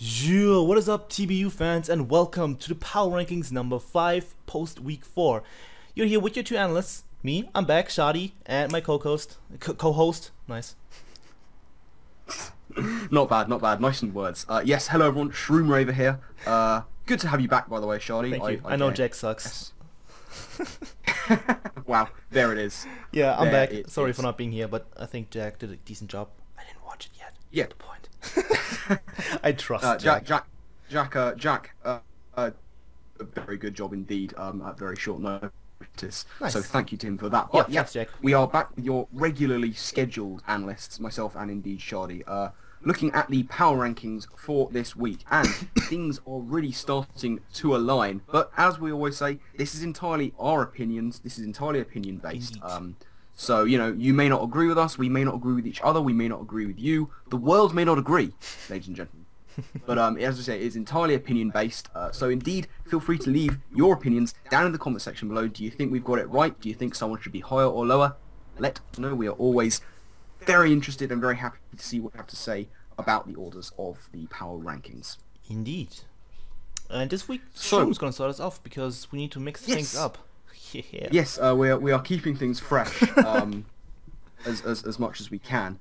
Yo, what is up TBU fans, and welcome to the Power Rankings number 5 post week 4. You're here with your two analysts, me, I'm back, Schady, and my co-host, nice. Not bad, not bad, nice in words. Yes, hello everyone, Shroomraver here. Good to have you back, by the way, Schady. Thank you. I know Jack sucks. Yes. Wow, there it is. Yeah, I'm back. Sorry for not being here, but I think Jack did a decent job. I didn't watch it yet. Yeah. That's the point. I trust Jack, a very good job indeed, at very short notice. Nice. So thank you to him for that. Yeah, But thanks, Jack. we are back with your regularly scheduled analysts, myself and indeed Schady, looking at the power rankings for this week, and things are really starting to align. But as we always say, this is entirely our opinions. This is entirely opinion based. So, you know, you may not agree with us, we may not agree with each other, we may not agree with you, the world may not agree, ladies and gentlemen. But as I say, it's entirely opinion-based, so indeed, feel free to leave your opinions down in the comment section below. Do you think we've got it right? Do you think someone should be higher or lower? Let us know. We are always very interested and very happy to see what you have to say about the orders of the power rankings. Indeed. And this week, Shroom's going to start us off, because we need to mix things up. Yeah. Yes, we are keeping things fresh as much as we can.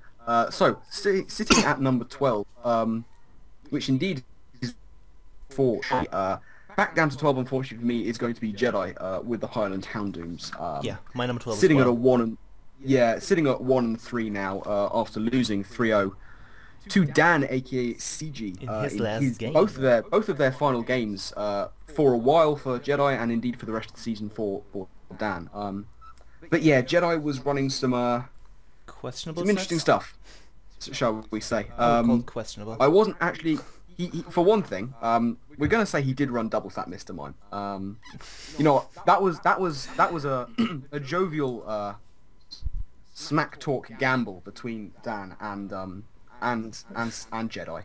So sitting at number 12, which indeed is for back down to 12. Unfortunately for me, is going to be Jedi with the Highland Houndooms. Yeah, my number 12. Sitting as well. at a 1 and sitting at 1 and 3 now after losing 3-0 to Dan, aka CG, in his last game. Both of their final games for a while for Jedi, and indeed for the rest of the season for Dan. But yeah, Jedi was running some questionable, interesting stuff, shall we say? Called questionable. I wasn't actually. He for one thing, we're gonna say he did run double slap Mr. Mime. You know, that was a a jovial smack talk gamble between Dan and Jedi.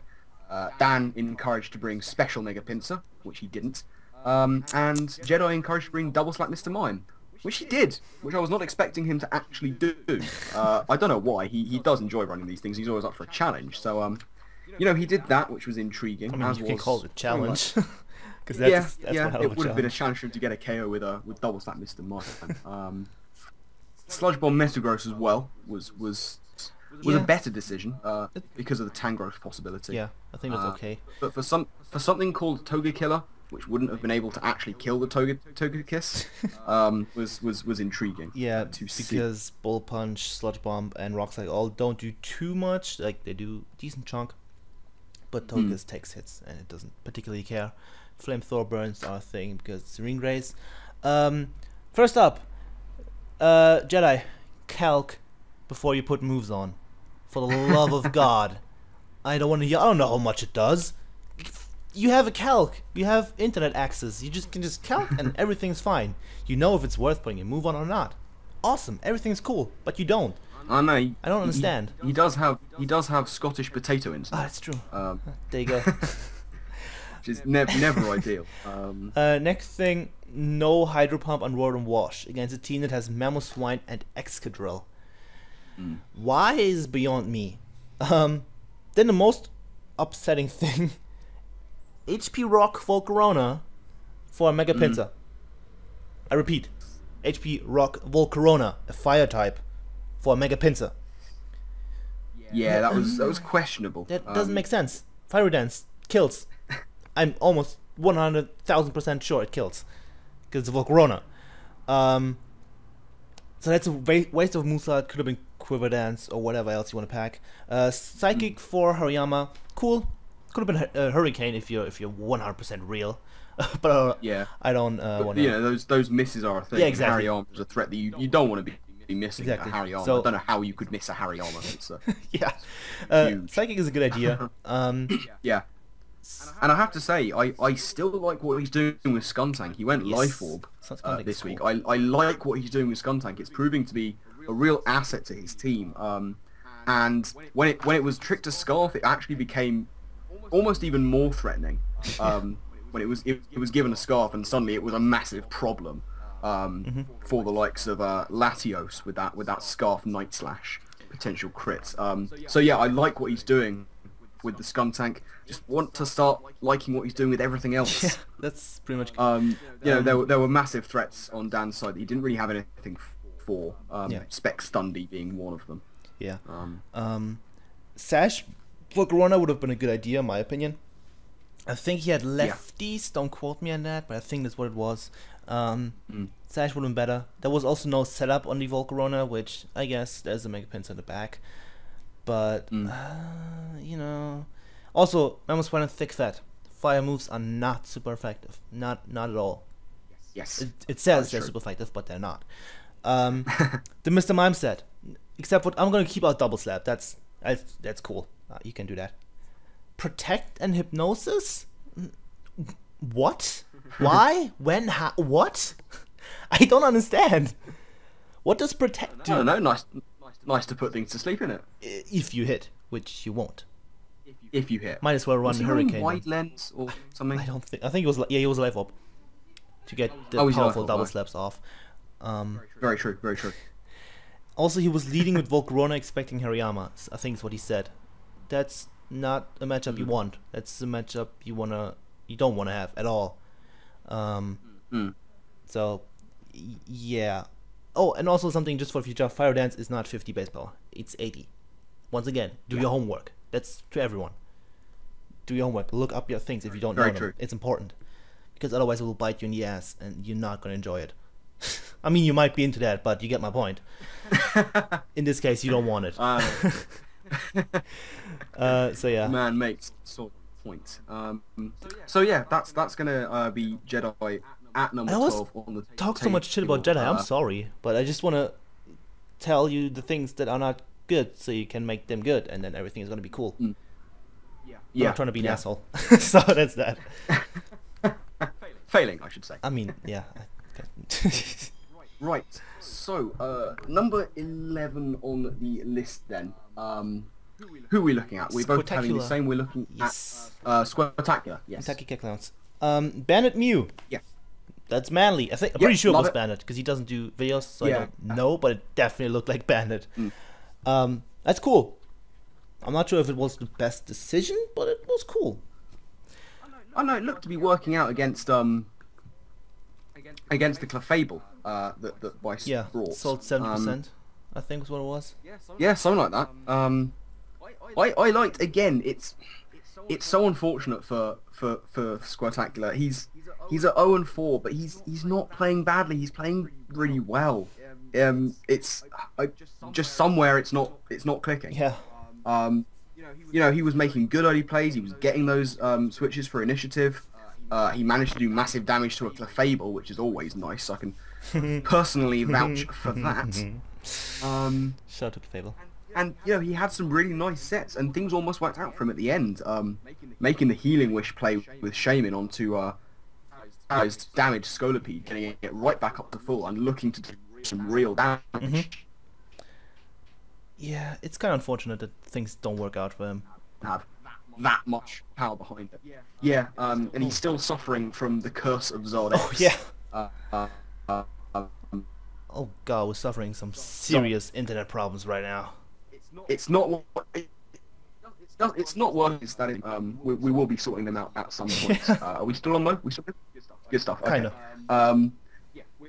Dan encouraged to bring special Mega Pincer, which he didn't, and Jedi encouraged to bring double slap Mr. Mime, which he did, which I was not expecting him to actually do. I don't know why. He does enjoy running these things. He's always up for a challenge. So you know, he did that, which was intriguing. I mean, you can call it a challenge. Because that's what it would have been a challenge for him to get a KO with double slap Mr. Mime. Sludge Bomb Metagross as well was a better decision because of the Tangrowth possibility. Yeah, I think that's okay. But for something called Toga Killer, which wouldn't have been able to actually kill the Togekiss, was intriguing. Yeah, to see. because Bull Punch, Sludge Bomb, and Rock Slide all don't do too much. Like, they do a decent chunk, but Togekiss takes hits and it doesn't particularly care. Flamethrower burns are a thing because it's Ring Race. First up, Jedi, calc before you put moves on. For the love of God, I don't know how much it does. You have a calc, you have internet access, you can just calc and everything's fine. You know if it's worth putting a move on or not. Awesome, everything's cool, but you don't. I know. I don't understand. He does have Scottish potato instinct. Ah, it's true. There you go. Which is never ideal. Next thing, no Hydro Pump on Rotom Wash against a team that has Mamoswine and Excadrill. Why is beyond me. Then the most upsetting thing, HP Rock Volcarona for a Mega Pinsir. I repeat, HP Rock Volcarona, a fire type, for a Mega Pinsir. Yeah, that was questionable. That doesn't make sense. Fire Dance kills. I'm almost 100,000% sure it kills, because it's a Volcarona. So that's a waste of moveset. Could have been Quiver Dance or whatever else you want to pack. Psychic for Hariyama, cool. Could have been Hurricane if you're 100% real. But yeah, I don't want to. Yeah, those misses are a thing. Yeah, exactly. Hariyama is a threat that you don't want to be missing. Exactly. A Hariyama. So, I don't know how you could miss a Hariyama. It's yeah. Psychic is a good idea. Yeah. And I have to say, I still like what he's doing with Skuntank. He went Life Orb this week. I like what he's doing with Skuntank. It's proving to be a real asset to his team. And when it was tricked to Scarf, it actually became almost even more threatening. When it was given a Scarf, and suddenly it was a massive problem for the likes of Latios with that Scarf Night Slash potential crits. So yeah, I like what he's doing with the Scum Tank. Just want to start liking what he's doing with everything else. Yeah, that's pretty much. There were massive threats on Dan's side that he didn't really have anything for. Spec Stundy being one of them. Yeah. Sash Volcarona would have been a good idea, in my opinion. I think he had lefties. Don't quote me on that, but I think that's what it was. Sash would have been better. There was also no setup on the Volcarona, which I guess there's a Mega Pins on the back. But, you know... Also, I must want to thick fat. Fire moves are not super effective. Not at all. Yes. It says they're super effective, but they're not. The Mr. Mime set. Except what I'm going to keep out Double Slap. That's cool. You can do that. Protect and Hypnosis? What? Why? When? How? What? I don't understand. What does Protect do? I don't know. Nice to put things to sleep in it. If you hit, which you won't. If you hit. Might as well run Hurricane. Wide lens or something? I don't think. I think it was. Yeah, he was life up to get the powerful double slaps off. Very true. Very true. Also, he was leading with Volcarona, expecting Hariyama. I think is what he said. That's not a matchup you want. That's a matchup you don't wanna have at all. So, yeah. Oh, and also something just for future. Fire Dance is not 50 base power. It's 80. Once again, do your homework. That's to everyone. Do your homework. Look up your things if you don't know them. It's important. Because otherwise it will bite you in the ass and you're not going to enjoy it. I mean, you might be into that, but you get my point. In this case, you don't want it. So yeah. Man makes sort of point. So yeah, that's gonna be Jedi at number 12 on the table. Talk so much shit about Jedi. I'm sorry, but I just want to tell you the things that are not good, so you can make them good, and then everything is gonna be cool. I'm not trying to be an asshole. So that's that. Failing, I should say. I mean, yeah. Right. So, number 11 on the list then. Who are we looking at? We're both having the same. We're looking at Squirtacular. Yes. Kentucky Clowns. Bandit Mew. Yeah. That's Manly. I'm pretty sure it was Bandit because he doesn't do videos, so I don't know, but it definitely looked like Bandit. That's cool. I'm not sure if it was the best decision, but it was cool. I know it looked to be working out against the Clefable that Vice brought. Sold 70%. I think was what it was. Yeah, something like that. I liked, again, it's so unfortunate for Squirtacular. He's at 0-4, but he's not playing badly. He's playing really well. It's just somewhere it's not clicking. Yeah. He was making good early plays. He was getting those switches for initiative. He managed to do massive damage to a Clefable, which is always nice. I can personally vouch for that. Shout out to Clefable. And he had some really nice sets, and things almost worked out for him at the end. Making the Healing Wish play with Shaman onto damaged Scolipede, getting it right back up to full, and looking to do some real damage. Yeah, it's kind of unfortunate that things don't work out for him. Have that much power behind it. Yeah, and he's still suffering from the curse of Zod X. Oh yeah. Oh god, we're suffering some serious internet problems right now. It's not working. We will be sorting them out at some point. Are we still on though? We still good stuff. Okay. Kind of.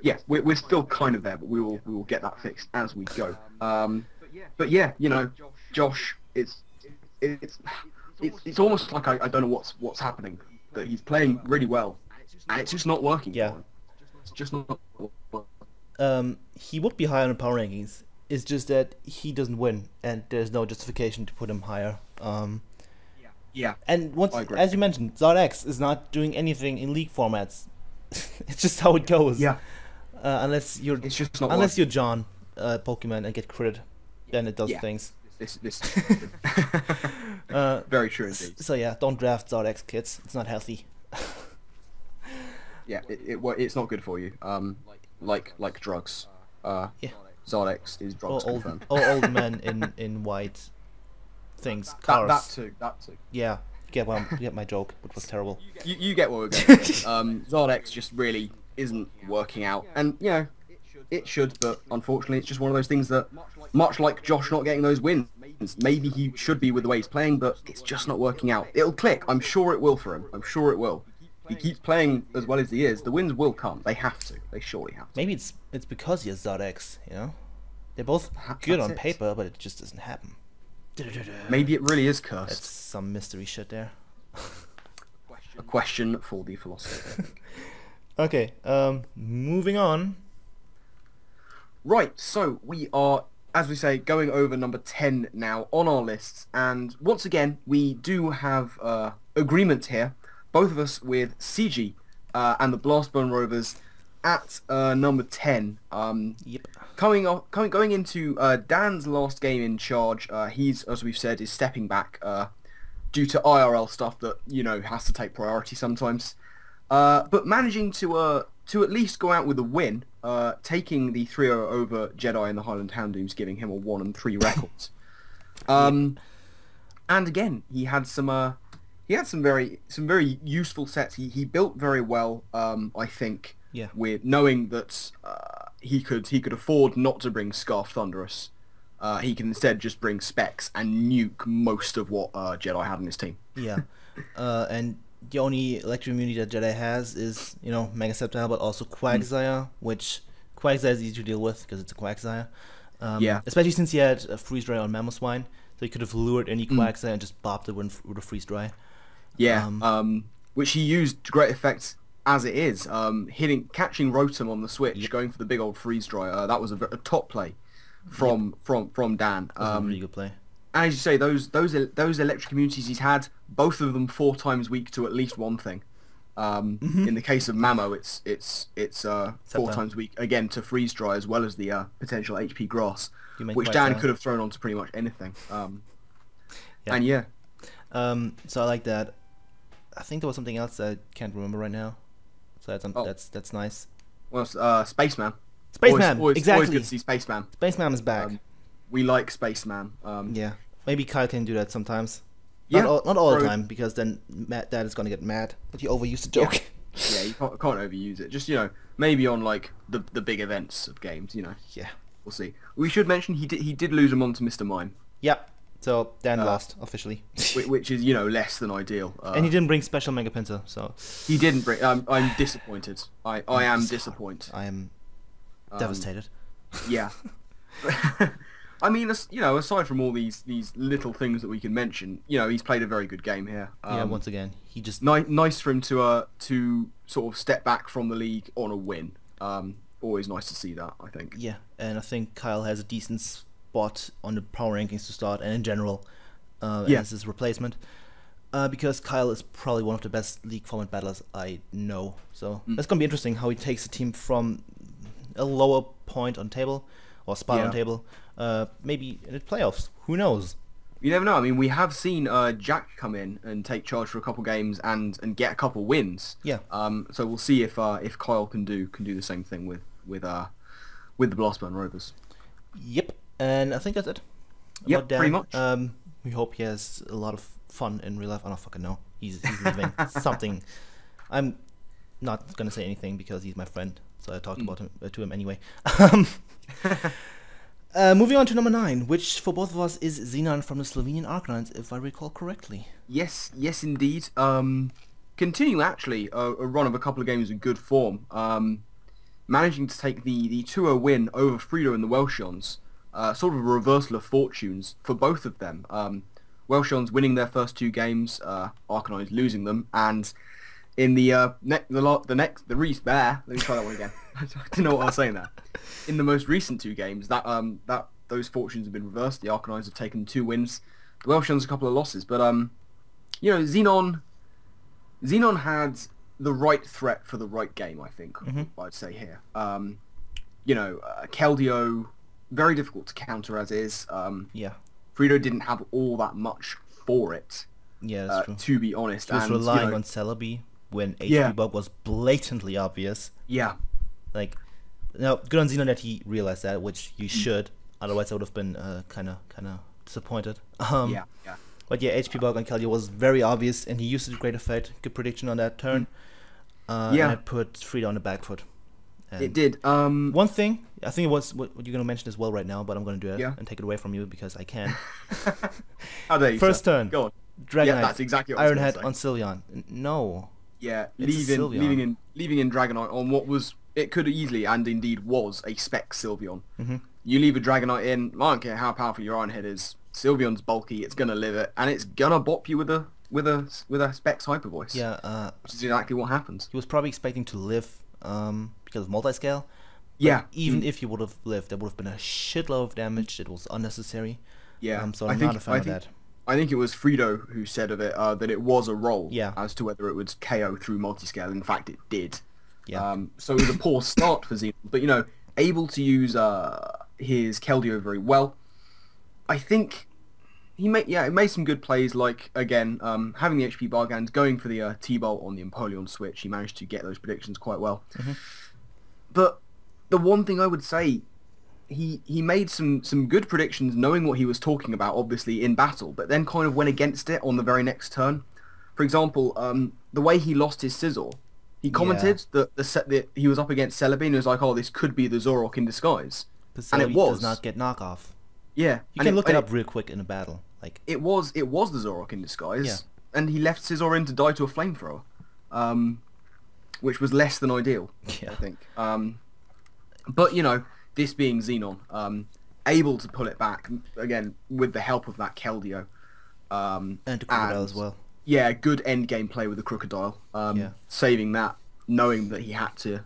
Yeah, we're still kind of there, but we will get that fixed as we go. But yeah, Josh, it's almost like I don't know what's happening. That he's playing really well, and it's just not working. Yeah. For him. It's just not. He would be higher in the power rankings. It's just that he doesn't win, and there's no justification to put him higher. Yeah. And as you mentioned, Zod X is not doing anything in league formats. It's just how it goes. Yeah. Unless you're you're John Pokemon and get crit, then it does things. This very true indeed. So yeah, don't draft Zod X, kids. It's not healthy. Yeah, it's not good for you. Like drugs. Yeah. Zod X is drugs confirmed. Old men in white things, cars. That too. Yeah, get my joke, which was terrible. You get what we're going. Zod X just really isn't working out, and it should, but unfortunately, it's just one of those things that, much like Josh not getting those wins, wins. Maybe he should be with the way he's playing, but it's just not working out. It'll click. I'm sure it will for him. I'm sure it will. If he keeps playing as well as he is, the wins will come. They have to. They surely have to. Maybe it's because he has Zardex, you know? They're both good on paper, but it just doesn't happen. Maybe it really is cursed. That's some mystery shit there. A question for the philosopher. Okay, moving on. Right, so we are, as we say, going over number 10 now on our lists, and once again, we do have agreement here, both of us with CG and the Blastburn Rovers at number 10. Yep. Going into Dan's last game in charge, he's, as we've said, is stepping back due to IRL stuff that, you know, has to take priority sometimes. But managing to at least go out with a win, taking the 3-0 over Jedi and the Highland Houndooms, giving him a 1-3 record. And again, he had some very useful sets. He built very well, I think. Yeah. With knowing that he could afford not to bring Scarf Thunderous. He can instead just bring Specs and nuke most of what Jedi had in his team. Yeah. And the only electric immunity that Jedi has is, you know, Mega Sceptile, but also Quagsire, which Quagsire is easy to deal with because it's a Quagsire. Yeah. Especially since he had a Freeze Dry on Mamoswine, so he could have lured any Quagsire and just bopped it with a Freeze Dry. Yeah. Which he used to great effect as it is. Catching Rotom on the switch, going for the big old Freeze Dry. That was a top play from Dan. That was a really good play. As you say, those electric immunities he's had, both of them 4 times weak to at least one thing. In the case of Mamo, it's 4 times weak again to Freeze Dry as well as the potential HP Grass, which Dan could have thrown onto pretty much anything. And yeah. So I like that. I think there was something else I can't remember right now. So that's nice. Well, Spaceman. Spaceman, exactly. Always good to see Spaceman. Spaceman is back. We like Spaceman. Yeah. Maybe Kyle can do that sometimes. Yeah, not all the time, because then Dad is gonna get mad that you overused the joke. Yeah, you can't overuse it. Just, you know, maybe on like the big events of games, you know. Yeah. We'll see. We should mention he did lose him on to Mr. Mime. Yep. So Dan lost officially. Which is, you know, less than ideal. And he didn't bring special Mega Pincer, so he didn't bring. I'm disappointed. I am disappointed. I am devastated. Yeah. I mean, you know, aside from all these little things that we can mention, you know, he's played a very good game here. Yeah, once again, he just nice for him to sort of step back from the league on a win. Always nice to see that, I think. Yeah, and I think Kyle has a decent spot on the power rankings to start, and in general, as his replacement, because Kyle is probably one of the best league format battlers I know. So that's gonna be interesting how he takes a team from a lower point on table or spot on table. Maybe in the playoffs. Who knows? You never know. I mean, we have seen Jack come in and take charge for a couple games and get a couple wins. Yeah. So we'll see if Kyle can do the same thing with the Blastburn Rovers. Yep. And I think that's it. Yep, pretty much. We hope he has a lot of fun in real life. I don't fucking know. He's leaving something. I'm not gonna say anything because he's my friend, so I talked about him to him anyway. Moving on to number 9, which for both of us is Xenon from the Slovenian Arcanines, if I recall correctly. Yes, indeed. Continue actually a run of a couple of games in good form. Managing to take the 2-0 win over Frito and the Welshons. Sort of a reversal of fortunes for both of them. Welshons winning their first 2 games, Arcanines losing them, and in let me try that one again. I don't know what I was saying there. In the most recent 2 games, those fortunes have been reversed. The Arcanines have taken 2 wins. The Welshons a couple of losses, but you know, Xenon had the right threat for the right game. I think I'd say here. You know, Keldeo, very difficult to counter as is. Yeah. Frito didn't have all that much for it. Yeah, that's true. To be honest, he was relying on Celebi when HP bug was blatantly obvious. Yeah. Like, now, good on Xenon that he realized that, which you should. Otherwise, I would have been kind of disappointed. Yeah. But yeah, HP bug on Keldeo was very obvious, and he used it to great effect. Good prediction on that turn. And I put Frito on the back foot. And it did. one thing, I think it was what you're going to mention as well right now, but I'm going to do it and take it away from you because I can. How dare you, First sir? turn. Go on. Dragonite. Yeah, that's exactly what I was Ironhead gonna on Sylveon. No. Yeah, It's leaving in Dragonite on what was, it could easily and indeed was a spec Sylveon. Mm-hmm. You leave a Dragonite in, I don't care how powerful your Ironhead is, Sylveon's bulky, it's gonna live it, and it's gonna bop you with a Specs Hyper Voice. Yeah, which is exactly what happens. he was probably expecting to live because of multi-scale. Yeah. Even if he would have lived, there would have been a shitload of damage that was unnecessary. Yeah. So I'm not a fan of that. I think it was Frito who said of it that it was a roll. Yeah. As to whether it would KO through multi-scale. In fact, it did. Yeah. So it was a poor start for Xenon, but able to use his Keldeo very well. I think he made some good plays. Like again, having the HP Bargans, going for the T-Bolt on the Empoleon switch. He managed to get those predictions quite well. Mm-hmm. But the one thing I would say, he made some good predictions, knowing what he was talking about, obviously in battle, but then kind of went against it on the very next turn. For example, the way he lost his Scizor, he commented that he was up against Celebi and he was like, "Oh, this could be the Zorok in disguise," and it was. Does not get knockoff. Yeah, you can look it up real quick in a battle. Like it was the Zorok in disguise, and he left Scizor in to die to a flamethrower, which was less than ideal. Yeah. I think. But this being Xenon, able to pull it back again with the help of that Keldeo, and the Crocodile as well. Yeah, good end game play with the Crocodile, saving that, knowing that he had to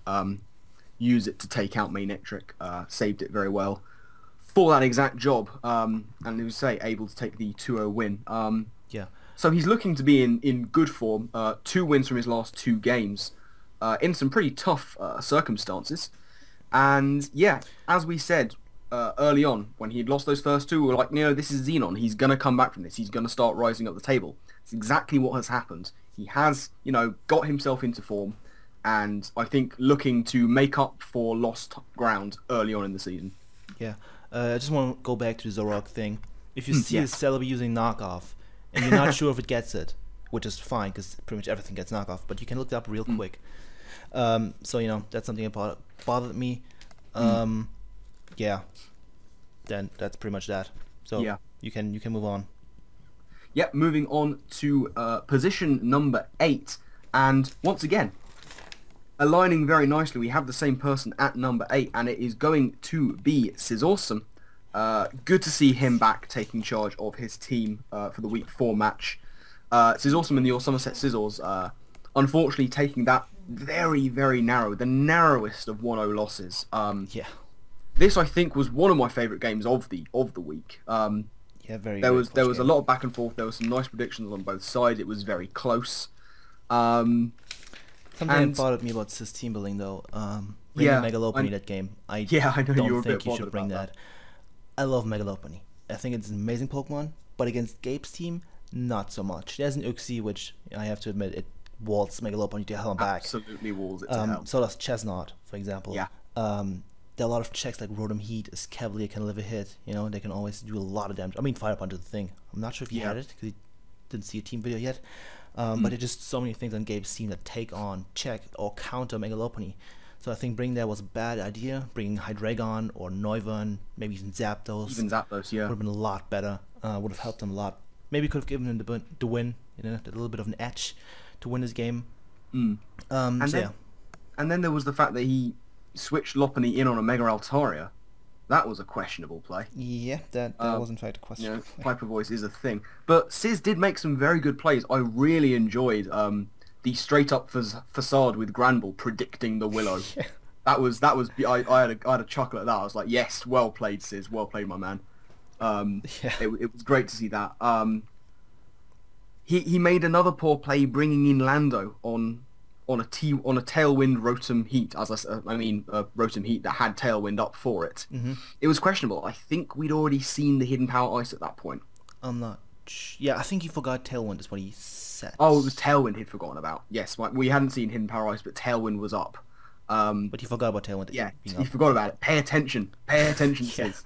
use it to take out Manectric, saved it very well for that exact job, and as you say, able to take the 2-0 win. So he's looking to be in good form. 2 wins from his last 2 games, in some pretty tough circumstances. And yeah, as we said early on, when he had lost those first 2, we were like, this is Xenon. He's going to come back from this. He's going to start rising up the table. It's exactly what has happened. He has, got himself into form, and I think looking to make up for lost ground early on in the season. Yeah. I just want to go back to the Zorok thing. If you see a Celebi using knockoff, and you're not sure if it gets it, which is fine, because pretty much everything gets knockoff, but you can look it up real quick. So, that's something that bothered me. Yeah. Then that's pretty much that. So you can move on. Yep, moving on to position number 8. And once again, aligning very nicely, we have the same person at number 8, and it is going to be Scissorsome. Good to see him back taking charge of his team for the Week 4 match. Scissorsome and your Somerset Scissors, unfortunately taking that very, very narrow, the narrowest of 1-0 losses. This, I think, was one of my favourite games of the week. There was a lot of back and forth. There were some nice predictions on both sides. It was very close. Something that bothered me about Cis team building though. Bringing Megalopony in that game. I don't think you should bring that. I love Megalopony. I think it's an amazing Pokemon, but against Gabe's team, not so much. There's an Uxie, which I have to admit, it waltz Megalopony to hell and back. Absolutely walls it to hell. So does Chestnut, for example. Yeah. There are a lot of checks like Rotom Heat is Cavalier can live a hit. They can always do a lot of damage. I mean, Fire Punch is the thing. I'm not sure if he had it because he didn't see a team video yet. But there's just so many things on Gabe's team that take on, check, or counter Megalopony. So I think bringing that was a bad idea. Bringing Hydreigon or Noivern, maybe even Zapdos. Would have been a lot better. Would have helped him a lot. Maybe could have given him the win. A little bit of an edge to win this game. And then there was the fact that he switched Lopunny in on a Mega Altaria. That was a questionable play. Yeah, that was in fact a question. Hyper Voice is a thing. But Sis did make some very good plays. I really enjoyed the straight up facade with Granbull predicting the Willow. I had a chuckle at that. I was like, yes, well played, Sis. Well played, my man. It was great to see that. He made another poor play bringing in Lando on a Tailwind Rotom Heat, Rotom Heat that had Tailwind up for it. It was questionable. I think we'd already seen the Hidden Power Ice at that point. I'm not. Yeah, I think he forgot Tailwind is what he said. Oh, it was Tailwind he'd forgotten about. Yes, we hadn't seen Hidden Power Ice, but Tailwind was up. But he forgot about Tailwind. Yeah, he forgot about it. Pay attention. Pay attention, Sis.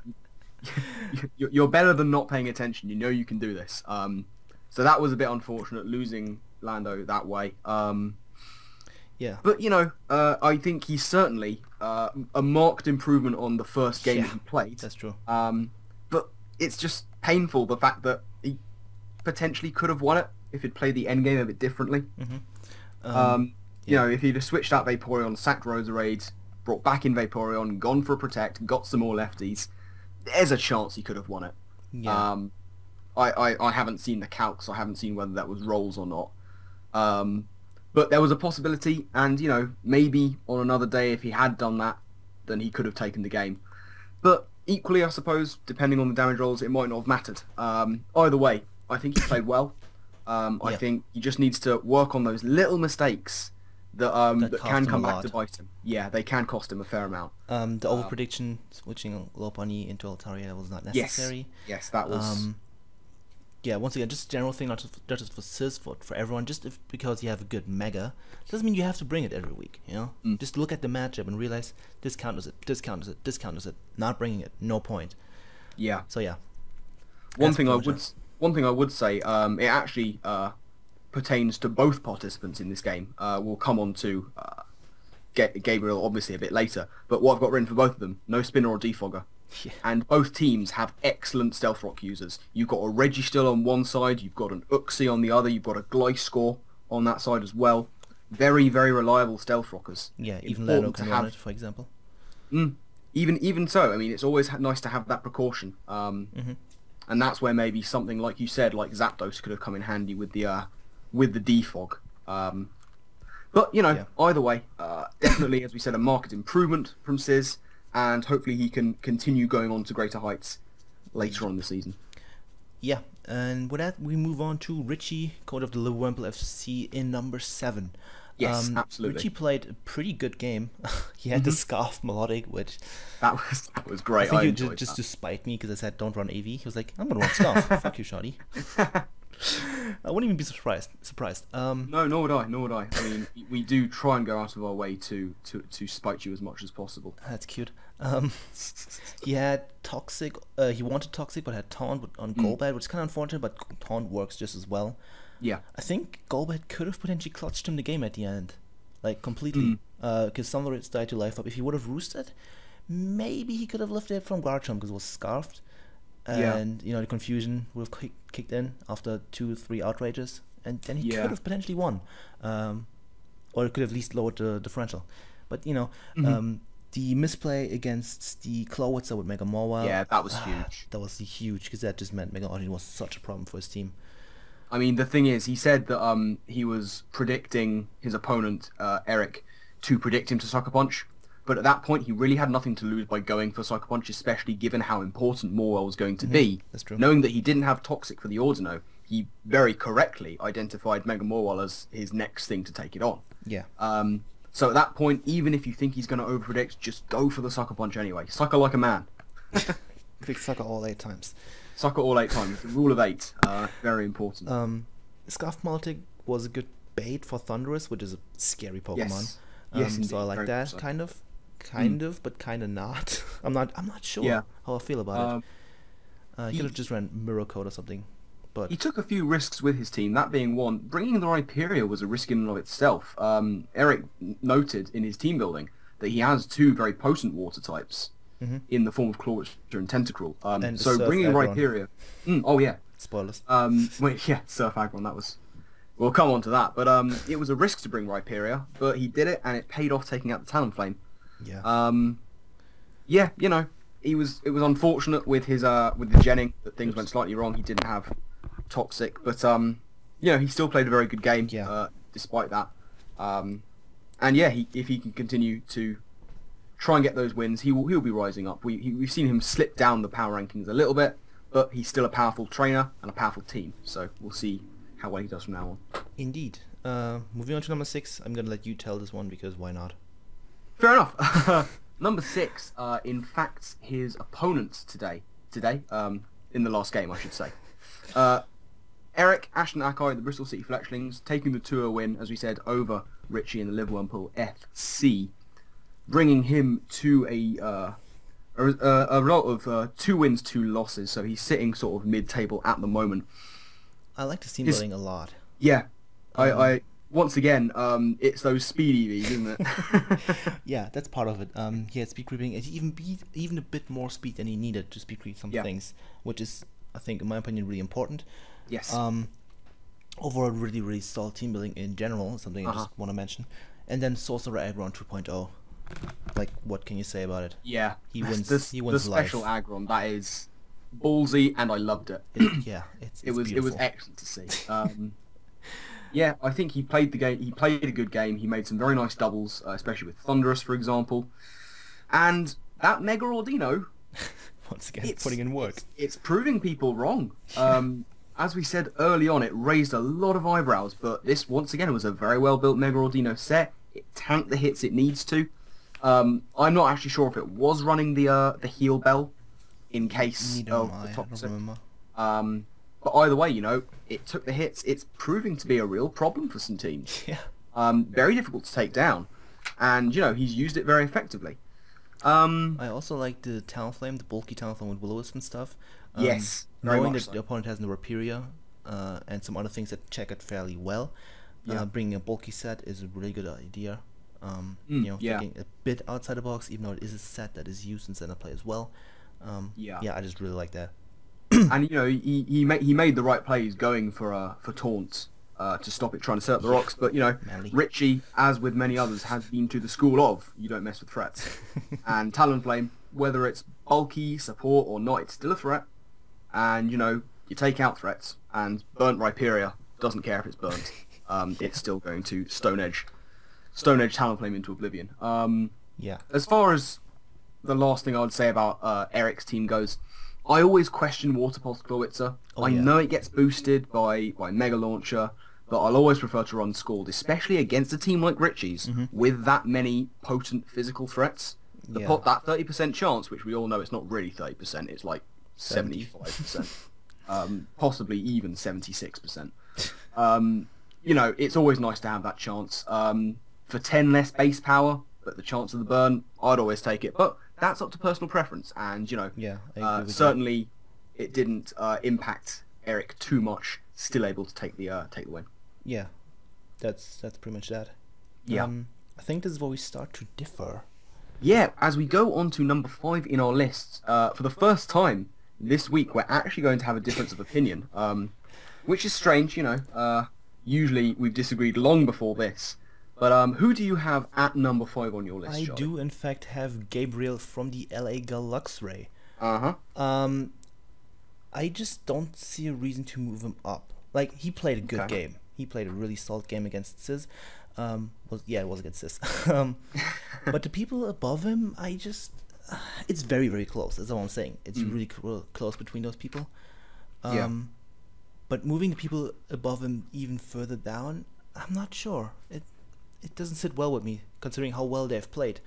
You're better than not paying attention. You know you can do this. So that was a bit unfortunate, losing Lando that way. Yeah. But, I think he's certainly a marked improvement on the first game that he played. That's true. But it's just painful, the fact that he potentially could have won it if he'd played the end game a bit differently. If he'd have switched out Vaporeon, sacked Roserade, brought back in Vaporeon, gone for a Protect, got some more lefties, there's a chance he could have won it. Yeah. I haven't seen the calcs. I haven't seen whether that was rolls or not. But there was a possibility, and, maybe on another day, if he had done that, then he could have taken the game. But equally, I suppose, depending on the damage rolls, it might not have mattered. Either way, I think he played well. I think he just needs to work on those little mistakes that can come back to bite him. Yeah, they can cost him a fair amount. The over-prediction, switching Lopunny into Altaria, that was not necessary. Yes, that was... Yeah, once again, just a general thing, not just for Sis, for everyone. Just because you have a good Mega, doesn't mean you have to bring it every week, Just look at the matchup and realize this counters it, this counters it, this counters it. Not bringing it, no point. Yeah. So yeah. One thing I would say, it actually pertains to both participants in this game. We'll come on to Gabriel obviously a bit later, but what I've got written for both of them: no Spinner or Defogger. Yeah. And both teams have excellent Stealth Rock users. You've got a Registill on one side, you've got an Uxie on the other, you've got a Gliscor on that side as well. Very, very reliable Stealth Rockers. Yeah, even Leno can run it, for example. Even so, I mean, it's always nice to have that precaution. And that's where maybe something like you said, like Zapdos, could have come in handy with the Defog. But either way, definitely, as we said, a marked improvement from Sizz. And hopefully he can continue going on to greater heights later on in the season. Yeah, and with that, we move on to Richie, coach of the Liverpool FC in number 7. Yes, absolutely. Richie played a pretty good game. He had the Scarf Melodic, which... That was great. I think just to spite me, because I said don't run AV. He was like, I'm going to run Scarf. Fuck you, Schady. I wouldn't even be surprised. No, nor would I. I mean, we do try and go out of our way to spite you as much as possible. That's cute. He had Toxic. He wanted Toxic, but had Taunt on Golbat, which is kind of unfortunate, but Taunt works just as well. Yeah. I think Golbat could have potentially clutched him the game at the end. Like, completely. Because some of the died to life up. If he would have roosted, maybe he could have lifted it from Garchomp because it was Scarfed. And, the confusion would have kicked in after 2-3 outrages. And then he could have potentially won. Or it could have at least lowered the differential. But, the misplay against the Clawitzer with Mega Mawile. Yeah, that was huge. That was huge, because that just meant Mega Argent was such a problem for his team. I mean, the thing is, he said that he was predicting his opponent, Eric, to predict him to Sucker Punch. But at that point, he really had nothing to lose by going for Sucker Punch, especially given how important Morwell was going to be. That's true. Knowing that he didn't have Toxic for the Ordino, he very correctly identified Mega Morwell as his next thing to take it on. Yeah. So at that point, even if you think he's going to overpredict, just go for the Sucker Punch anyway. Sucker like a man. Big Sucker all 8 times. Sucker all 8 times. The rule of 8. Very important. Scarf Melodic was a good bait for Thundurus, which is a scary Pokemon. Yes, so I like that, so. kind of, but kind of not. I'm not sure how I feel about it. He could have just ran Mirror Coat or something. But he took a few risks with his team, that being one. Bringing the Rhyperior was a risk in and of itself. Eric noted in his team building that he has 2 very potent water types in the form of Clawitzer and Tentacruel. And so bringing Rhyperior... oh, yeah. Spoilers. Surf Aggron, that was... We'll come on to that. But it was a risk to bring Rhyperior, but he did it, and it paid off taking out the Talonflame. Yeah. It was unfortunate with his with the genning that things went slightly wrong. He didn't have Toxic, but he still played a very good game despite that. If he can continue to try and get those wins, he'll be rising up. We've seen him slip down the power rankings a little bit, but he's still a powerful trainer and a powerful team. So we'll see how well he does from now on. Indeed. Moving on to number 6, I'm gonna let you tell this one because why not? Fair enough. Number 6, in fact, his opponent today, in the last game, I should say. Eric, Ashton Akai, the Bristol City Fletchlings, taking the 2-0 win, as we said, over Richie and the Liverpool FC, bringing him to a result of 2 wins, 2 losses, so he's sitting sort of mid-table at the moment. I like the team building a lot. Yeah. once again, it's those speed EVs, isn't it? Yeah, that's part of it. He had speed creeping, and he even a bit more speed than he needed to speed creep some things, which is, I think, in my opinion, really important. Yes. Overall, really, really solid team building in general, something I just want to mention. And then Sorcerer Aggron 2.0. Like, what can you say about it? Yeah. He wins. The special Aggron, that is ballsy, and I loved it. It was excellent to see. Yeah, I think he played the game. He played a good game. He made some very nice doubles, especially with Thunderous, for example. And that Mega Ordino, once again, putting in work. It's proving people wrong. As we said early on, it raised a lot of eyebrows, but this, once again, was a very well-built Mega Ordino set. It tanked the hits it needs to. I'm not actually sure if it was running the heal bell in case of the toxic. But either way, you know, it took the hits. It's proving to be a real problem for some teams. Yeah. Very difficult to take down, and you know he's used it very effectively. I also like the Talonflame, the bulky Talonflame with Will-O-Wisp and stuff. Yes, very knowing much that the opponent has no Rapiria and some other things that check it fairly well. Bringing a bulky set is a really good idea. You know, thinking a bit outside the box, even though it is a set that is used in center play as well. I just really like that. And you know, he made the right plays going for taunts to stop it trying to set up the rocks. But you know, Richie, as with many others, has been to the school of you don't mess with threats. And Talonflame, whether it's bulky support or not, it's still a threat. And you know, you take out threats, and burnt Rhyperia doesn't care if it's burnt. It's still going to Stone Edge Talonflame into oblivion. As far as the last thing I would say about Eric's team goes, I always question Water Pulse Glowitzer. I know it gets boosted by Mega Launcher, but I'll always prefer to run Scald, especially against a team like Richie's with that many potent physical threats. That 30% chance, which we all know it's not really 30%, it's like 75%, possibly even 76%. You know, it's always nice to have that chance. For 10 less base power, but the chance of the burn, I'd always take it. But that's up to personal preference, and you know, certainly it didn't impact Eric too much. Still able to take the win. Yeah, that's pretty much that. Yeah, I think this is where we start to differ. Yeah, as we go on to number 5 in our lists, for the first time this week, we're actually going to have a difference of opinion, which is strange. You know, usually we've disagreed long before this. But who do you have at number 5 on your list, I Charlie? do, in fact, have Gabriel from the LA Galaxray. I just don't see a reason to move him up. Like, he played a good game. He played a really solid game against Sis. It was against Sis. But the people above him, it's very, very close. That's all I'm saying. It's really close between those people. But moving the people above him even further down, I'm not sure. It doesn't sit well with me, considering how well they've played.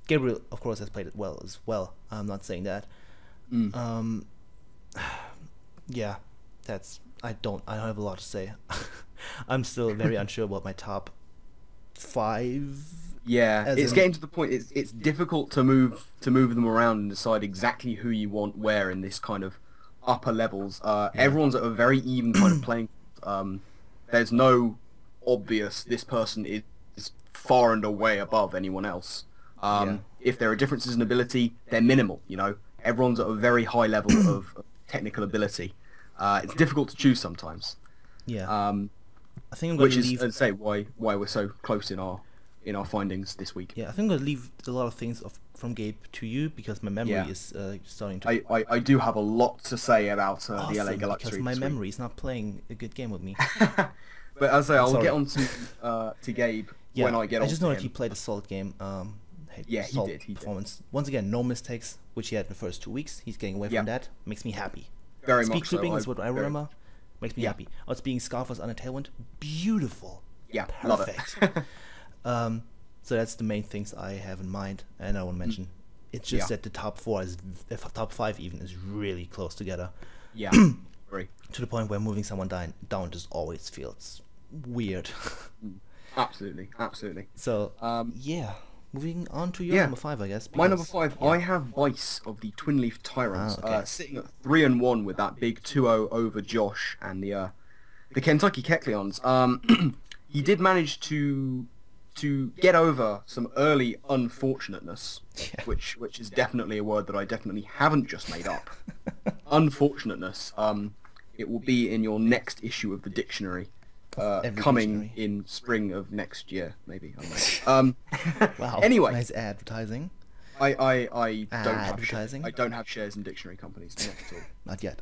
Gabriel, of course, has played it well as well. I'm not saying that. I don't have a lot to say. I'm still very unsure about my top 5. Yeah, it's getting to the point. It's difficult to move them around and decide exactly who you want where in this kind of upper levels. Everyone's at a very even kind of playing. There's no obvious this person is far and away above anyone else. If there are differences in ability, they're minimal. You know, everyone's at a very high level of technical ability. It's difficult to choose sometimes. I think I'm going to leave. Which is, say, why we're so close in our findings this week. Yeah, I think I'm going to leave a lot of things from Gabe to you because my memory is starting to. I do have a lot to say about the LA Galaxy because my memory is not playing a good game with me. But as I say, I'll get on to Gabe when I get on. I just know that he played a solid game. He did. Performance. Once again, no mistakes, which he had in the first 2 weeks. He's getting away from that. Makes me happy. Very Speed much so. creeping is what I remember. Makes me happy. Being Scarfers on a Tailwind, beautiful. Yeah, perfect. Love it. So that's the main things I have in mind, and I want to mention. It's just that the top 4 top 5 even is really close together. Yeah, agree. To the point where moving someone down just always feels weird. Absolutely. So moving on to your number 5, I guess. My number 5, I have Vice of the Twin Leaf Tyrants, sitting at 3-1 with that big 2-0 over Josh and the Kentucky Kecleons. he did manage to get over some early unfortunateness, which is definitely a word that I definitely haven't just made up. Unfortunateness. It will be in your next issue of the dictionary, coming in spring of next year, maybe. I don't know. Wow. Anyway, nice advertising. I don't have shares in dictionary companies, not at all. Not yet.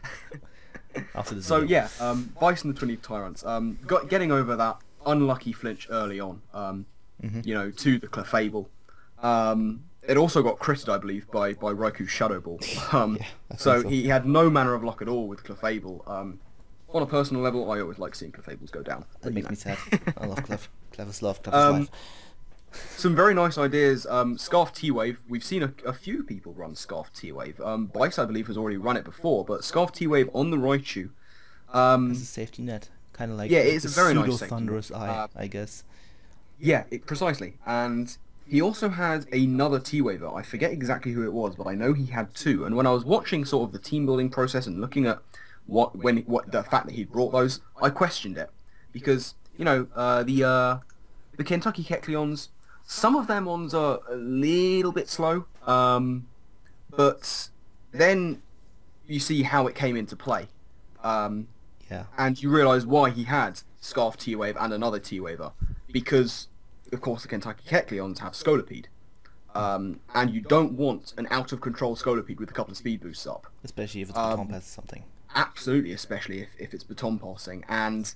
After this. So video. yeah, Vice and the 20 Tyrants. Getting over that unlucky flinch early on. To the Clefable. It also got critted, I believe, by Raiku's Shadow Ball. So he had no manner of luck at all with Clefable. On a personal level, I always like seeing Clefables go down. That makes me sad. I love Clef. Clever's love. Clever's life. Some very nice ideas. Scarf T-Wave. We've seen a few people run Scarf T-Wave. Bice, I believe, has already run it before, but Scarf T-Wave on the Raichu. It's a safety net. Kind of like it's a very nice Thunderous Eye, I guess. Yeah, precisely. And he also had another T-Waver. I forget exactly who it was, but I know he had two. And when I was watching sort of the team building process and looking at the fact that he'd brought those, I questioned it. Because, the Kentucky Kecleons, some of their mons are a little bit slow, but then you see how it came into play. And you realise why he had Scarf T-Wave and another T-Waver. Because, of course, the Kentucky Kecleons have Scolipede. And you don't want an out-of-control Scolipede with a couple of speed boosts up. Especially if it's baton pass or something. Absolutely, especially if it's baton passing. And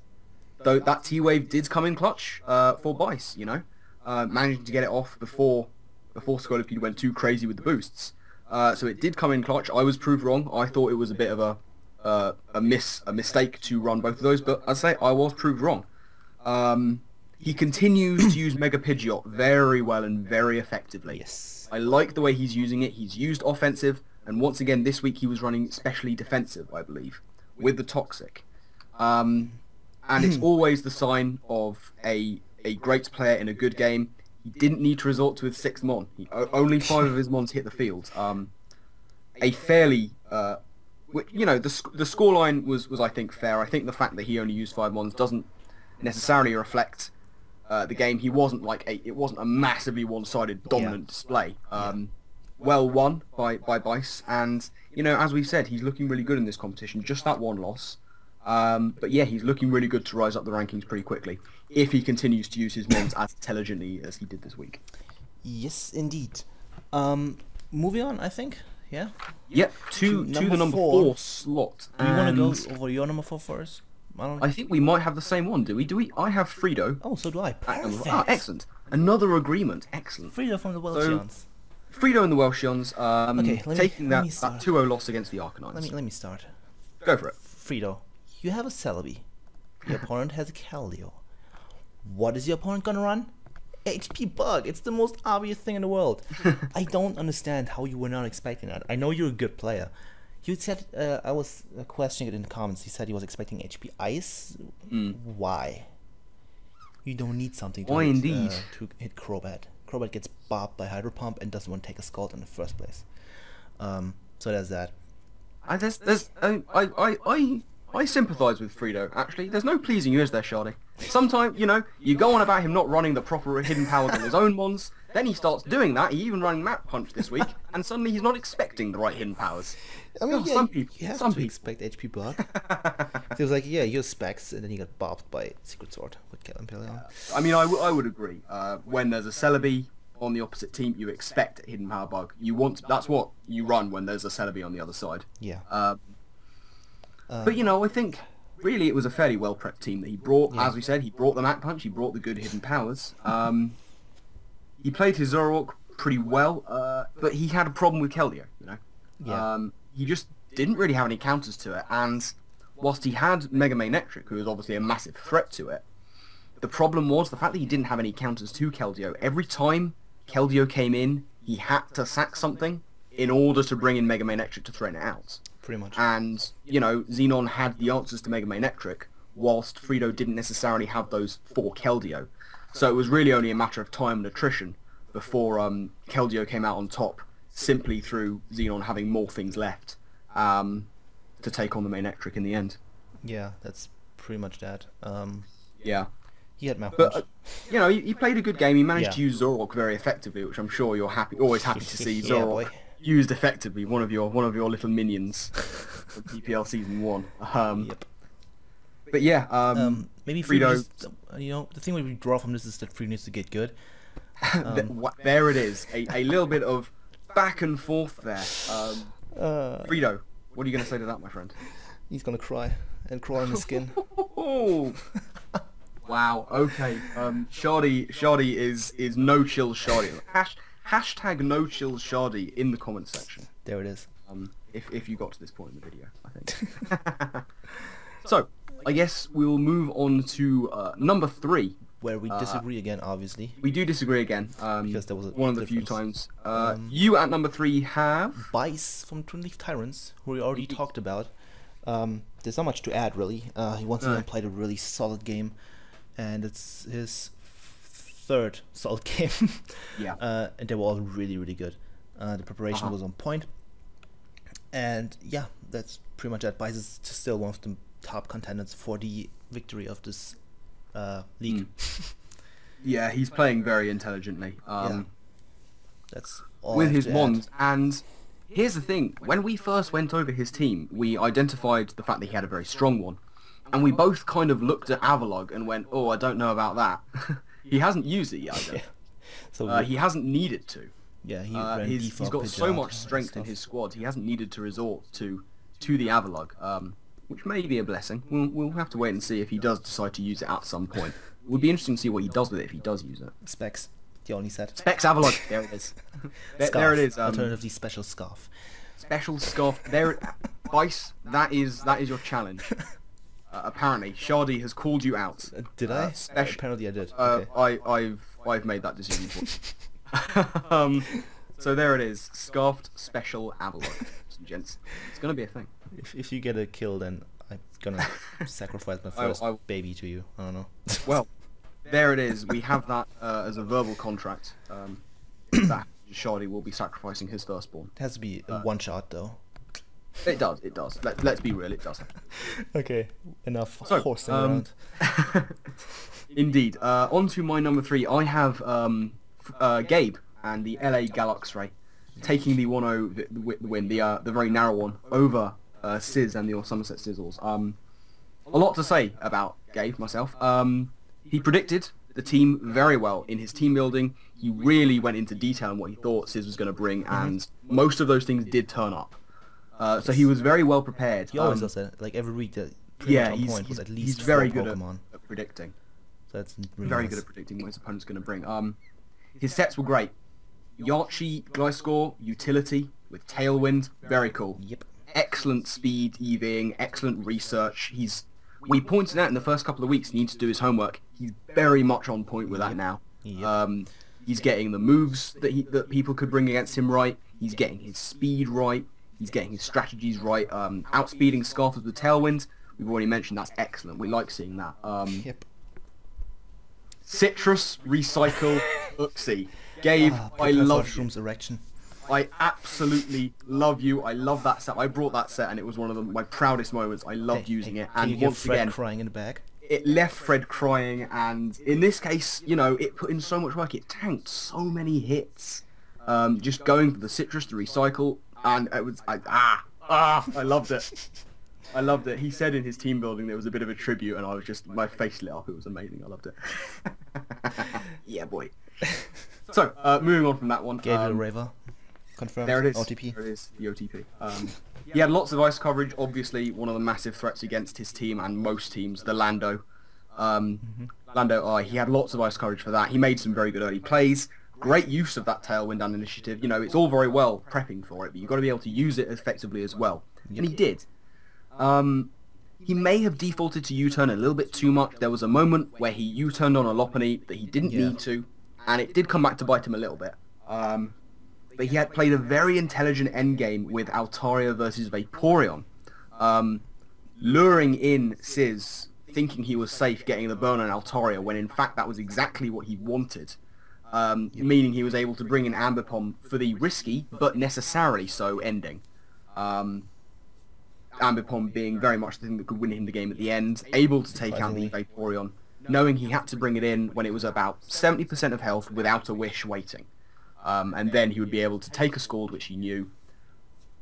though that T-Wave did come in clutch for Bice, managing to get it off before Scolipede went too crazy with the boosts. So it did come in clutch. I was proved wrong. I thought it was a bit of a mistake to run both of those, but I'd say I was proved wrong. He continues to use Mega Pidgeot very well and very effectively. Yes. I like the way he's using it. He's used offensive, and once again this week he was running specially defensive, I believe, with the Toxic. And it's always the sign of a great player in a good game. He didn't need to resort to his 6th Mon. Only 5 of his Mons hit the field. A fairly... the scoreline was I think fair. I think the fact that he only used 5 Mons doesn't necessarily reflect the game. It wasn't a massively one-sided dominant display. Well won by Bice, and as we said, he's looking really good in this competition. Just that one loss, but yeah, he's looking really good to rise up the rankings pretty quickly if he continues to use his mons as intelligently as he did this week. Yes, indeed. Moving on, I think. Yeah. Yep. To the number 4 slot. Do you want to go over your number 4 first? I think we might have the same one, do we? I have Fredo. Oh, so do I. Perfect. Excellent. Another agreement. Excellent. Fredo from the Welchians. Fredo and the Welchians, taking that 2-0 loss against the Arcanines. Let me start. Go for it. Fredo, you have a Celebi. Your opponent has a Keldeo. What is your opponent gonna run? HP Bug. It's the most obvious thing in the world. I don't understand how you were not expecting that. I know you're a good player. You said, I was questioning it in the comments, he said he was expecting HP Ice. Why? You don't need something to hit Crobat. Crobat gets bopped by Hydro Pump and doesn't want to take a Scald in the first place. So there's that. I sympathise with Fredo, actually. There's no pleasing you, is there, Schady? Sometimes, you go on about him not running the proper hidden powers on his own mons, then he starts doing that, he even running Map Punch this week, and suddenly he's not expecting the right hidden powers. I mean, some people expect HP Bug. He was like, yeah, here's Specs, and then he got bopped by Secret Sword with Impeleon. I mean, I would agree. When there's a Celebi on the opposite team, you expect a hidden power bug. That's what you run when there's a Celebi on the other side. Yeah. But I think really it was a fairly well prepped team that he brought. As we said, he brought the Mach Punch, he brought the good hidden powers. He played his Zoroark pretty well, but he had a problem with Keldeo. He just didn't really have any counters to it, and whilst he had Mega Manectric, who was obviously a massive threat to it, the problem was the fact that he didn't have any counters to Keldeo. Every time Keldeo came in, he had to sack something in order to bring in Mega Manectric to threaten it out. Pretty much. And, Xenon had the answers to Mega Manectric, whilst Fredo didn't necessarily have those for Keldeo. So it was really only a matter of time and attrition before Keldeo came out on top, simply through Xenon having more things left to take on the Manectric in the end. Yeah, that's pretty much that. Yeah. He had map But punch. you know, he played a good game. He managed Yeah. to use Zorok very effectively, which I'm sure you're always happy to see Yeah, Zorok boy. used effectively. One of your little minions from PPL Season 1. Yep. But yeah, Maybe Free Frito, just, the thing we draw from this is that Free needs to get good. there it is. A little bit of back and forth there. Frito, what are you going to say to that, my friend? He's gonna cry and crawl in his skin. Wow. Okay. Schady is no chill Schady. Hashtag no chill Schady in the comments section. There it is. If you got to this point in the video, I think. So, I guess we'll move on to number 3. Where we disagree again, obviously. We do disagree again. Because there was a one of the few difference. times. You at number 3 have Bice from Twin Leaf Tyrants, who we already talked about. There's not much to add, really. He once again played a really solid game, and it's his 3rd solid game. Yeah. And they were all really, really good. The preparation was on point. And yeah, that's pretty much it. Bice is still one of the top contenders for the victory of this league. Yeah, he's playing very intelligently. Yeah. That's all with I have his to wands. add. And here's the thing: when we first went over his team, we identified the fact that he had a very strong one, and we both kind of looked at Avalog and went, "Oh, I don't know about that." He hasn't used it yet. I don't. Yeah. So He hasn't needed to. yeah, he He's got so much strength in his squad. He hasn't needed to resort to the Avalog, which may be a blessing. We'll have to wait and see if he does decide to use it at some point. It would be interesting to see what he does with it if he does use it. Specs, the only set. Specs Avalog. There it is. there it is. Alternatively, special scarf. Special scarf. There, Vice. That is your challenge. Apparently, Schady has called you out. Did I? Apparently, I did. Okay. I've made that decision for you. So there it is. Scarfed special Avalog, gents. It's gonna be a thing. If you get a kill, then I'm gonna sacrifice my first baby to you. I don't know. Well, there it is. We have that as a verbal contract. That Schady will be sacrificing his firstborn. It has to be a one shot, though. It does. It does. Let's be real. It does. Okay, enough So, horsing around. Indeed. On to my number 3. I have Gabe and the LA Galaxy taking the 1-0 win, the very narrow one over Sizz and the Somerset Sizzles. A lot to say about Gabe myself. He predicted the team very well in his team building. He really went into detail on what he thought Sizz was going to bring, and most of those things did turn up. So he was very well prepared. He always does that. Like every week, that pretty much on point with at least he's very 4 good Pokemon. at predicting. So that's really Very nice. good at predicting what his opponent's going to bring. His sets were great. Yachi, Gliscor, Utility with Tailwind, very cool. Yep. Excellent speed EVing, excellent research. We pointed out in the first couple of weeks he needs to do his homework. He's very much on point with that now. Yep. He's getting the moves that people could bring against him right. He's getting his speed right. He's getting his strategies right. Outspeeding Scarfers with Tailwind. We've already mentioned that's excellent. We like seeing that. Yep. Citrus, Recycle, Uxie. Gabe, I love you. Shrooms erection. I absolutely love you. I love that set. I brought that set and it was one of my proudest moments. I loved using it. Can And you get once Fred again, crying in the back? it left Fred crying, and in this case, you know, it put in so much work. It tanked so many hits. Just going for the Citrus, the Recycle, and it was I loved it. I loved it. He said in his team building there was a bit of a tribute, and I was just, my face lit up. It was amazing. I loved it. Yeah, boy. So, moving on from that one. Gave it a raver. Confirmed. There it is. OTP. There it is, the OTP. He had lots of ice coverage. Obviously, one of the massive threats against his team and most teams, the Lando. Lando, he had lots of ice coverage for that. He made some very good early plays. Great use of that Tailwind and Initiative. You know, it's all very well prepping for it, but you've got to be able to use it effectively as well. Yep. And he did. He may have defaulted to U-turn a little bit too much. There was a moment where he U-turned on a Lopunny that he didn't need to, and it did come back to bite him a little bit. But he had played a very intelligent endgame with Altaria versus Vaporeon, luring in Sizz, thinking he was safe getting the burn on Altaria, when in fact that was exactly what he wanted. Meaning he was able to bring in Ambipom for the risky, but necessarily so, ending. Ambipom being very much the thing that could win him the game at the end, able to take out the Vaporeon. knowing he had to bring it in when it was about 70% of health without a wish waiting. And then he would be able to take a scald, which he knew.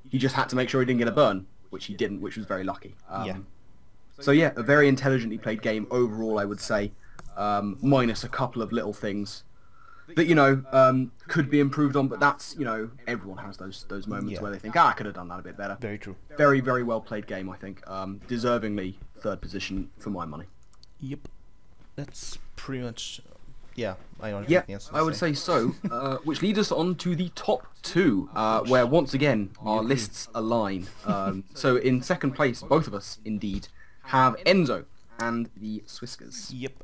He just had to make sure he didn't get a burn, which he didn't, which was very lucky. So yeah, a very intelligently played game overall, I would say, minus a couple of little things that, you know, could be improved on, but that's, you know, everyone has those moments where they think, I could have done that a bit better. Very true. Very, very well played game, I think. Deservingly third position for my money. Yep. That's pretty much... Yeah, I don't have Yeah, anything else to I would say so, which leads us on to the top two, where once again our lists align. So in second place, both of us indeed have Enzo and the Swiskers. Yep.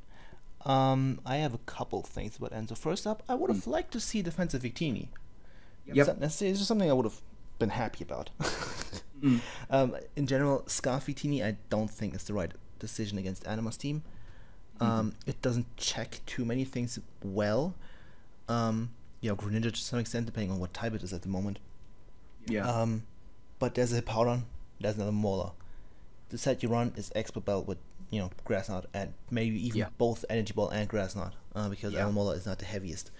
I have a couple things about Enzo. First up, I would have liked to see defensive Victini. Yep. It's not necessarily, it's just something I would have been happy about. In general, Scarf Victini I don't think is the right decision against Anima's team. It doesn't check too many things well. Greninja to some extent, depending on what type it is at the moment. Yeah. But there's a Hippowdon, there's another Molar. The set you run is Expert Belt with, you know, Grass Knot, and maybe even both Energy Ball and Grass Knot, because Molar is not the heaviest.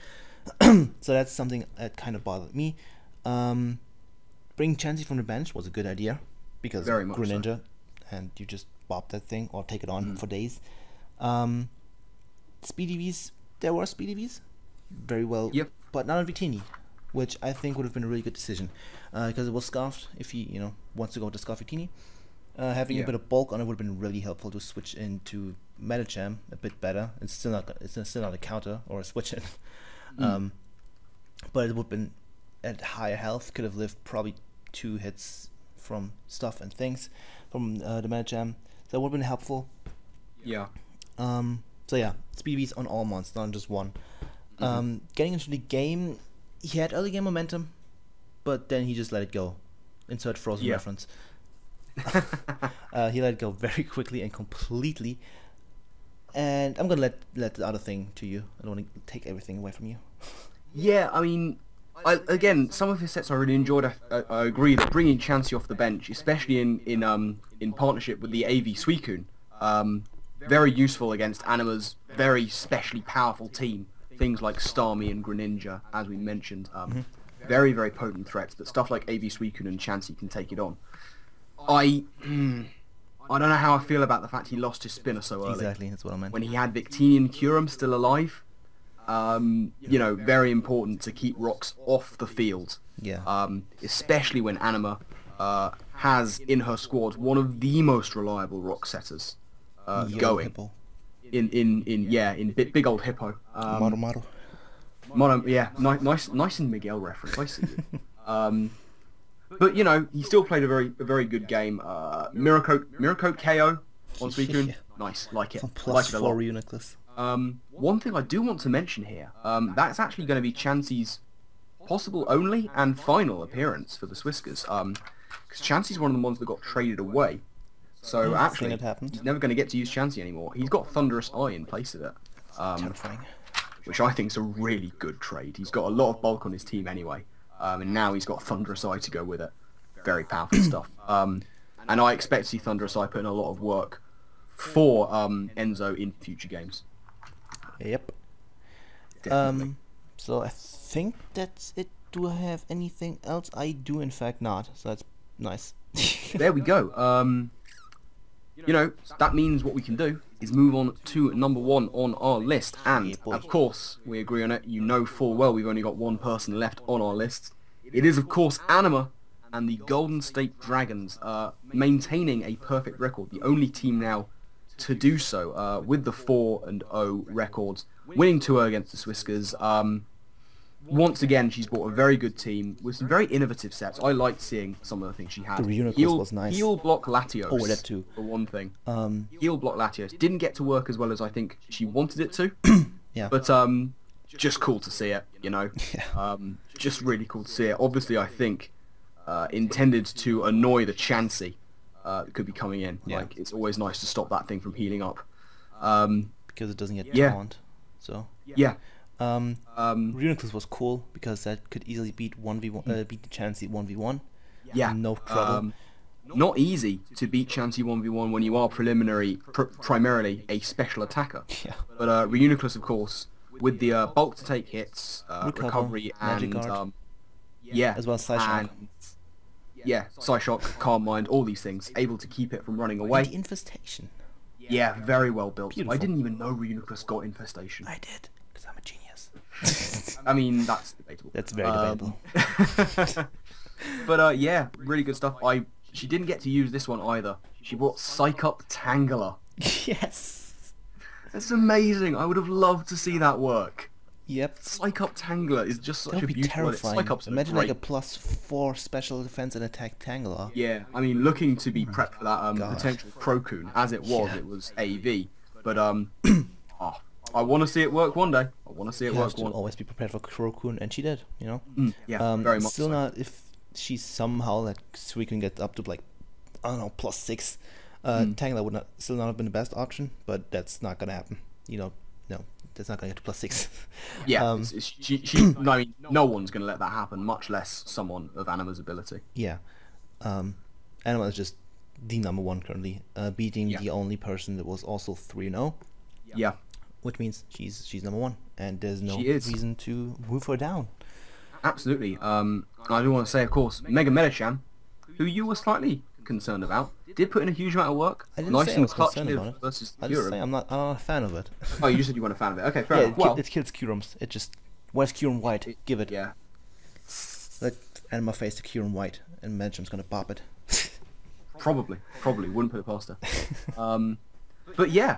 So that's something that kind of bothered me. Bringing Chansey from the bench was a good idea, because Very much Greninja, and you just bop that thing or take it on for days. Speedy Vs, there were Speedy Vs, very well, but not on Victini, which I think would have been a really good decision, because it was Scarfed. If he, you know, wants to go to Scarf Victini, having a bit of bulk on it would have been really helpful to switch into Metacham a bit better. It's still not a counter or a switch in, but it would have been at higher health. Could have lived probably 2 hits from stuff and things from the Metacham. That would have been helpful. Yeah. So yeah, Speedy V's on all monsters, not just one. Getting into the game, he had early game momentum, but then he just let it go. Insert Frozen reference. He let it go very quickly and completely. And I'm gonna let the other thing to you. I don't want to take everything away from you. Yeah, I mean, again, some of his sets I really enjoyed. I agree that bringing Chansey off the bench, especially in partnership with the AV Suicune, very useful against Anima's very specially powerful team. Things like Starmie and Greninja, as we mentioned. Very, very potent threats, but stuff like AV Suicune and Chansey can take it on. I don't know how I feel about the fact he lost his spinner so early. Exactly, that's what I meant. When he had Victini and Kyurem still alive, you know, very important to keep rocks off the field. Yeah. Especially when Anima has in her squad one of the most reliable rock setters going. Hippo. In big old Hippo. Mono, yeah, nice and Miguel reference. I see you. But you know, he still played a very good game. Miracote KO on Suicune. Nice, like it. Some Like it a lot. +4 Uniclus. One thing I do want to mention here, that's actually going to be Chansey's possible only and final appearance for the Swiskers. Because Chansey's one of the ones that got traded away. So actually, he's never going to get to use Chansey anymore. He's got Thunderous Eye in place of it. Terrifying. Which I think is a really good trade. He's got a lot of bulk on his team anyway. And now he's got Thunderous Eye to go with it. Very powerful stuff. And I expect to see Thunderous Eye put in a lot of work for Enzo in future games. Yep. So I think that's it. Do I have anything else? I do in fact not. So that's nice. There we go. You know, that means what we can do is move on to number 1 on our list. And, of course, we agree on it. You know full well we've only got one person left on our list. It is, of course, Anima and the Golden State Dragons, maintaining a perfect record. The only team now to do so, with the 4-0 records, winning 2-0 against the Swiskers. Once again, she's brought a very good team with some very innovative sets. I liked seeing some of the things she had. The Uniclus was nice. Heal block Latios. Oh, that too. For one thing. Heal block Latios didn't get to work as well as I think she wanted it to. Yeah. But just cool to see it, you know. Yeah. Just really cool to see it. Obviously, I think intended to annoy the Chansey that could be coming in. Yeah. Like, it's always nice to stop that thing from healing up. Because it doesn't get taunt. So. Yeah. Uniclus was cool because that could easily beat beat the Chansey 1v1. Yeah. No trouble. not easy to beat Shanty 1v1 when you are primarily a special attacker. Yeah. But Reuniclus, of course, with the bulk to take hits, recovery, Magic and Guard. yeah, As well as Psyshock. and yeah, Psyshock, Calm Mind, all these things, able to keep it from running And away. the Infestation. Yeah, very well built. Beautiful. I didn't even know Reuniclus got Infestation. I did, because I'm a genius. I mean, that's debatable. That's very debatable. But yeah, really good stuff. She didn't get to use this one either. She brought Psych Up Tangler. Yes. That's amazing. I would have loved to see that work. Yep. Psych Up Tangler is just such That a would be beautiful. terrifying. Psych Up's Imagine great. like a +4 special defense and attack Tangler. Yeah, I mean, looking to be prepped for that God. potential Crocoon. As it was, Yeah. it was AV. But I want to see it work one day. I want to see it You work have to one. always be prepared for Crocoon, and she did, you know? Yeah, very much. Still So. not, if she somehow, like, we can get up to, like, I don't know, +6, Tangler would still not have been the best option, but that's not gonna happen. You know, no, that's not gonna get to +6. Yeah, I mean, no one's going to let that happen, much less someone of Anima's ability. Yeah. Anima is just the #1 currently, beating Yeah. the only person that was also 3-0, Yeah, which means she's #1, and there's no She is. reason to move her down. absolutely. I do want to say, of course, Mega Metachan, who you were slightly concerned about, did put in a huge amount of work. I didn't Nice say I and was concerned clutch about it. versus I just Kyurem. say I'm not a fan of it. Oh, you just said you weren't a fan of it. Okay, fair Yeah, enough. Well, it kills Kyurems. It just, where's Kyurem White? Give it. yeah, Let Anima face to Kyurem White, and Medjam's gonna bop it. probably wouldn't put it past her. But yeah,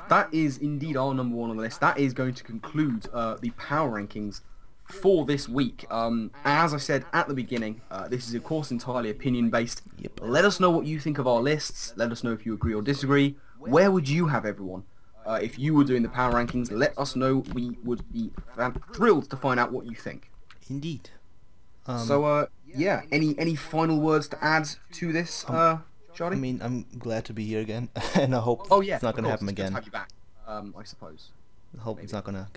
that is indeed our #1 on the list. That is going to conclude the power rankings for this week. As I said at the beginning, this is of course entirely opinion based. Yep. Let us know what you think of our lists. Let us know if you agree or disagree. Where would you have everyone? If you were doing the power rankings, let us know. We would be thrilled to find out what you think. Indeed. So yeah, any final words to add to this, I Shadi? mean, I'm glad to be here again, and I hope Oh yeah, it's not of gonna course, happen it's good to again. have you back. I suppose. I hope it's not gonna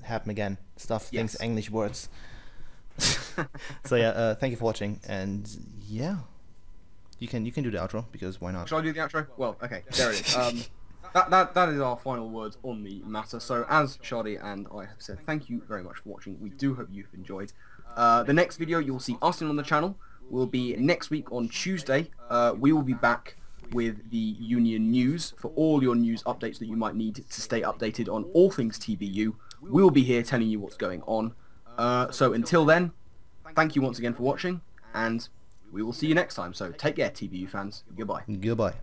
happen again. Stuff, Yes. things, English words. So yeah, thank you for watching, and yeah, you can do the outro, because why not? Shall I do the outro? Well, okay, there it is. That is our final words on the matter. So as Shadi and I have said, thank you very much for watching. We do hope you've enjoyed. The next video you'll see us in on the channel will be next week on Tuesday. We will be back with the Union News for all your news updates that you might need to stay updated on all things TBU. We'll be here telling you what's going on. So until then, thank you once again for watching, and we will see you next time. So take care, TBU fans. Goodbye. Goodbye.